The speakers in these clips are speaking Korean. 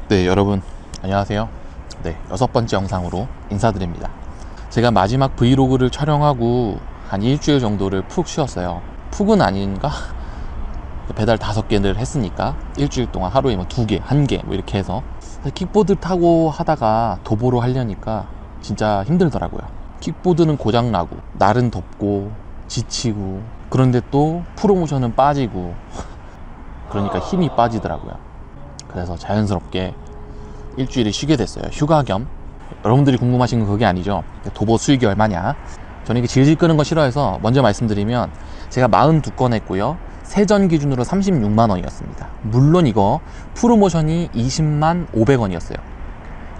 네, 여러분 안녕하세요. 네, 6번째 영상으로 인사드립니다. 제가 마지막 브이로그를 촬영하고 한 일주일 정도를 푹 쉬었어요. 푹은 아닌가? 배달 5개를 했으니까 일주일 동안 하루에 뭐 2개, 1개 뭐 이렇게 해서 킥보드 타고 하다가 도보로 하려니까 진짜 힘들더라고요. 킥보드는 고장나고 날은 덥고 지치고, 그런데 또 프로모션은 빠지고 그러니까 힘이 빠지더라고요. 그래서 자연스럽게 일주일을 쉬게 됐어요. 휴가 겸. 여러분들이 궁금하신 건 그게 아니죠. 도보 수익이 얼마냐. 저는 이게 질질 끄는 거 싫어해서 먼저 말씀드리면, 제가 42건 했고요, 세전 기준으로 36만 원이었습니다. 물론 이거 프로모션이 20만 500원이었어요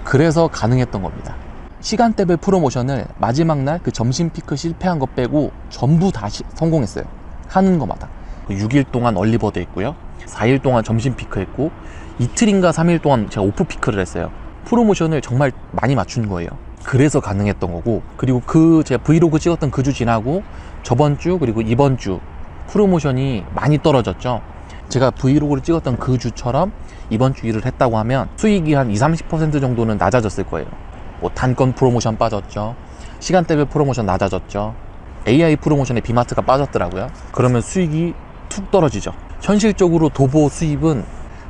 그래서 가능했던 겁니다. 시간대별 프로모션을 마지막 날 그 점심 피크 실패한 거 빼고 전부 다 성공했어요. 하는 거마다 6일 동안 얼리버드 했고요, 4일 동안 점심 피크 했고, 이틀인가 3일 동안 제가 오프 피크를 했어요. 프로모션을 정말 많이 맞춘 거예요. 그래서 가능했던 거고, 그리고 제가 브이로그 찍었던 그 주 지나고 저번 주 그리고 이번 주 프로모션이 많이 떨어졌죠. 제가 브이로그를 찍었던 그 주처럼 이번 주 일을 했다고 하면 수익이 한 20-30% 정도는 낮아졌을 거예요. 뭐 단건 프로모션 빠졌죠, 시간대별 프로모션 낮아졌죠, AI 프로모션에 비마트가 빠졌더라고요. 그러면 수익이 툭 떨어지죠. 현실적으로 도보 수입은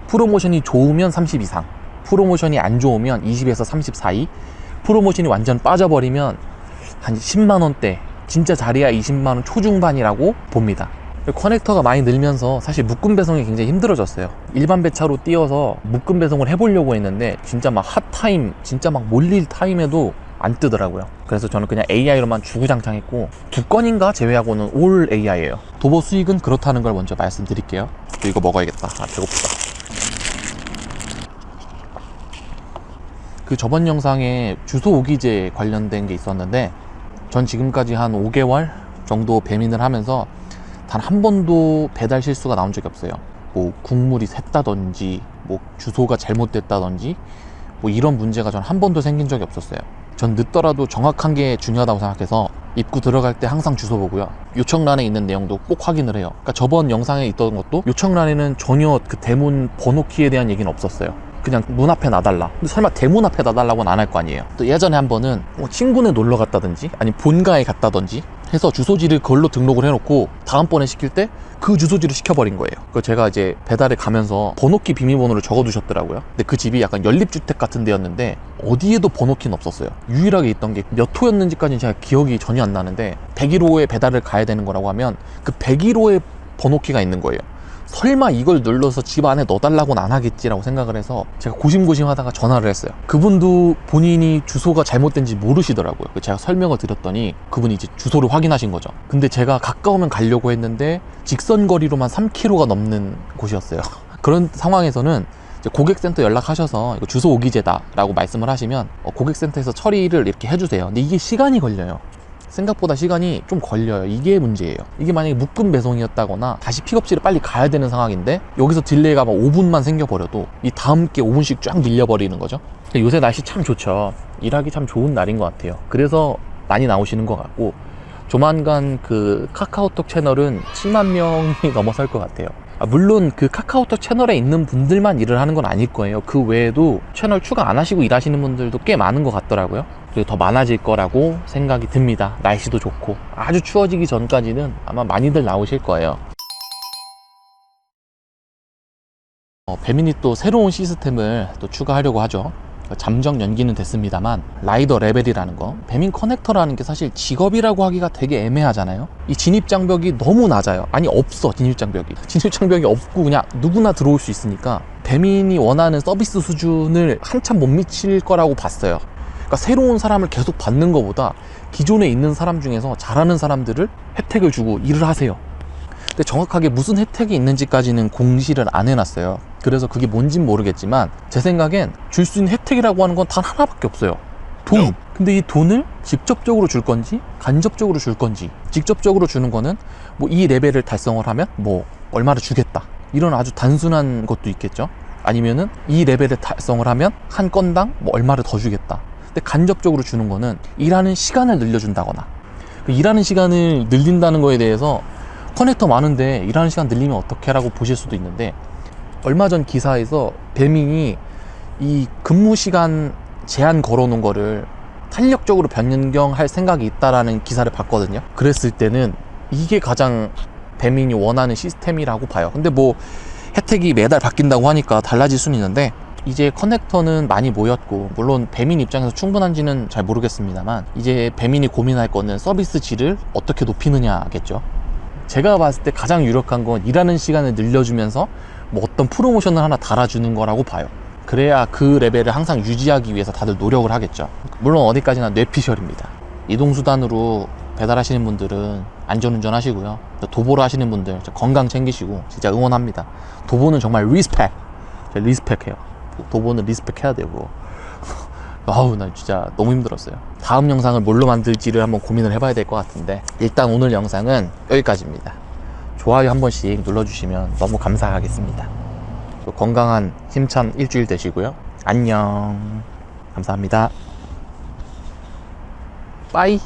프로모션이 좋으면 30 이상, 프로모션이 안 좋으면 20에서 30 사이, 프로모션이 완전 빠져버리면 한 10만원대, 진짜 잘해야 20만원 초중반이라고 봅니다. 커넥터가 많이 늘면서 사실 묶음 배송이 굉장히 힘들어졌어요. 일반 배차로 띄워서 묶음 배송을 해보려고 했는데 진짜 막 핫타임, 진짜 막 몰릴 타임에도 안 뜨더라고요. 그래서 저는 그냥 AI로만 주구장창 했고, 2건인가 제외하고는 올 AI예요. 도보 수익은 그렇다는 걸 먼저 말씀드릴게요. 또 이거 먹어야겠다. 배고프다. 그 저번 영상에 주소 오기제 관련된 게 있었는데, 전 지금까지 한 5개월 정도 배민을 하면서 단 한 번도 배달 실수가 나온 적이 없어요. 뭐 국물이 샜다든지, 뭐 주소가 잘못됐다든지, 뭐 이런 문제가 전 한 번도 생긴 적이 없었어요. 전 늦더라도 정확한 게 중요하다고 생각해서 입구 들어갈 때 항상 주소 보고요, 요청란에 있는 내용도 꼭 확인을 해요. 그러니까 저번 영상에 있던 것도 요청란에는 전혀 그 대문 번호키에 대한 얘기는 없었어요. 그냥 문 앞에 놔달라. 근데 설마 대문 앞에 놔달라고는 안 할 거 아니에요. 또 예전에 한 번은 뭐 친구네 놀러 갔다든지 아니 본가에 갔다든지 해서 주소지를 그걸로 등록을 해놓고 다음번에 시킬 때 그 주소지를 시켜버린 거예요. 그 제가 이제 배달에 가면서 번호키 비밀번호를 적어두셨더라고요. 근데 그 집이 약간 연립주택 같은 데였는데 어디에도 번호키는 없었어요. 유일하게 있던 게 몇 호였는지까지는 제가 기억이 전혀 안 나는데 101호에 배달을 가야 되는 거라고 하면 그 101호에 번호키가 있는 거예요. 설마 이걸 눌러서 집 안에 넣어달라고는 안 하겠지라고 생각을 해서 제가 고심고심 하다가 전화를 했어요. 그분도 본인이 주소가 잘못된지 모르시더라고요. 제가 설명을 드렸더니 그분이 이제 주소를 확인하신 거죠. 근데 제가 가까우면 가려고 했는데 직선 거리로만 3km가 넘는 곳이었어요. 그런 상황에서는 이제 고객센터 연락하셔서 이거 주소 오기제다 라고 말씀을 하시면 고객센터에서 처리를 이렇게 해주세요. 근데 이게 시간이 걸려요. 생각보다 시간이 좀 걸려요. 이게 문제예요. 이게 만약에 묶음 배송이었다거나 다시 픽업지를 빨리 가야 되는 상황인데 여기서 딜레이가 막 5분만 생겨버려도 이 다음 게 5분씩 쫙 밀려버리는 거죠. 요새 날씨 참 좋죠. 일하기 참 좋은 날인 것 같아요. 그래서 많이 나오시는 것 같고, 조만간 그 카카오톡 채널은 7만 명이 넘어설 것 같아요. 물론 그 카카오톡 채널에 있는 분들만 일을 하는 건 아닐 거예요. 그 외에도 채널 추가 안 하시고 일하시는 분들도 꽤 많은 것 같더라고요. 그리고 더 많아질 거라고 생각이 듭니다. 날씨도 좋고 아주 추워지기 전까지는 아마 많이들 나오실 거예요. 배민이 또 새로운 시스템을 또 추가하려고 하죠. 잠정 연기는 됐습니다만 라이더 레벨이라는 거, 배민 커넥터라는 게 사실 직업이라고 하기가 되게 애매하잖아요. 이 진입장벽이 너무 낮아요. 아니 없어. 진입장벽이 없고 그냥 누구나 들어올 수 있으니까 배민이 원하는 서비스 수준을 한참 못 미칠 거라고 봤어요. 그러니까 새로운 사람을 계속 받는 것보다 기존에 있는 사람 중에서 잘하는 사람들을 혜택을 주고 일을 하세요. 근데 정확하게 무슨 혜택이 있는지까지는 공시를 안 해놨어요. 그래서 그게 뭔진 모르겠지만 제 생각엔 줄 수 있는 혜택이라고 하는 건 단 하나밖에 없어요. 돈. 근데 이 돈을 직접적으로 줄 건지 간접적으로 줄 건지, 직접적으로 주는 거는 뭐 이 레벨을 달성을 하면 뭐 얼마를 주겠다, 이런 아주 단순한 것도 있겠죠. 아니면은 이 레벨을 달성을 하면 한 건당 뭐 얼마를 더 주겠다. 근데 간접적으로 주는 거는 일하는 시간을 늘려준다거나, 일하는 시간을 늘린다는 거에 대해서 커넥터 많은데 일하는 시간 늘리면 어떡해 라고 보실 수도 있는데, 얼마 전 기사에서 배민이 이 근무 시간 제한 걸어놓은 거를 탄력적으로 변경할 생각이 있다라는 기사를 봤거든요. 그랬을 때는 이게 가장 배민이 원하는 시스템이라고 봐요. 근데 뭐 혜택이 매달 바뀐다고 하니까 달라질 수는 있는데, 이제 커넥터는 많이 모였고, 물론 배민 입장에서 충분한지는 잘 모르겠습니다만, 이제 배민이 고민할 거는 서비스 질을 어떻게 높이느냐겠죠. 제가 봤을 때 가장 유력한 건 일하는 시간을 늘려주면서 뭐 어떤 프로모션을 하나 달아주는 거라고 봐요. 그래야 그 레벨을 항상 유지하기 위해서 다들 노력을 하겠죠. 물론 어디까지나 뇌피셜입니다. 이동수단으로 배달하시는 분들은 안전운전 하시고요. 도보로 하시는 분들 건강 챙기시고 진짜 응원합니다. 도보는 정말 리스펙해요. 도보는 리스펙해야 되고. 아우, 나 진짜 너무 힘들었어요. 다음 영상을 뭘로 만들지를 한번 고민을 해봐야 될 것 같은데, 일단 오늘 영상은 여기까지입니다. 좋아요 한 번씩 눌러주시면 너무 감사하겠습니다. 건강한 힘찬 일주일 되시고요. 안녕. 감사합니다. 빠이.